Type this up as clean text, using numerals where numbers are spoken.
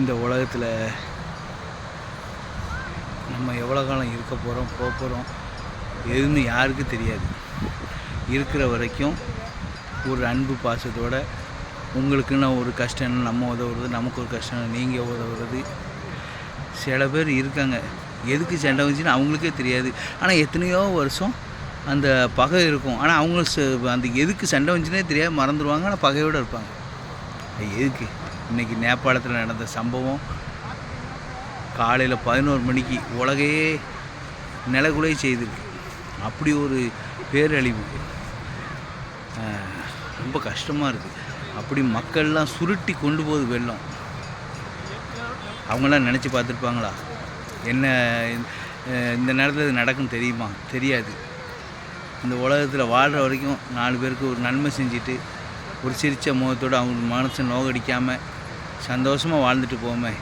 இந்த உலகத்தில் நம்ம எவ்வளோ காலம் இருக்க போகிறோம் போக போகிறோம் எதுன்னு யாருக்கும் தெரியாது. இருக்கிற வரைக்கும் ஒரு அன்பு பாசத்தோடு உங்களுக்குன்னு ஒரு கஷ்டம்னு நம்ம உதவுறது, நமக்கு ஒரு கஷ்டம் நீங்கள் உதவுறது. சில பேர் இருக்காங்க எதுக்கு சண்டை வந்துச்சுன்னு அவங்களுக்கே தெரியாது. ஆனால் எத்தனையோ வருஷம் அந்த பகை இருக்கும். ஆனால் அவங்க அந்த எதுக்கு சண்டை வந்துச்சுன்னே தெரியாது, மறந்துடுவாங்க. ஆனால் பகையோடு இருப்பாங்க. எதுக்கு? இன்றைக்கி நேபாளத்தில் நடந்த சம்பவம் காலையில் 11 மணிக்கு உலகையே நிலகுலை செய்திருக்கு. அப்படி ஒரு பேரழிவு, ரொம்ப கஷ்டமாக இருக்குது. அப்படி மக்கள்லாம் சுருட்டி கொண்டு போகுது வெள்ளம். அவங்களாம் நினச்சி பார்த்துருப்பாங்களா என்ன இந்த நேரத்தில் இது நடக்கும் தெரியுமா? தெரியாது. இந்த உலகத்தில் வாழ்கிற வரைக்கும் 4 பேருக்கு ஒரு நன்மை செஞ்சுட்டு ஒரு சிரித்த முகத்தோடு அவங்க மனசை நோகடிக்காமல் சந்தோஷமாக வாழ்ந்துட்டு போவோமே.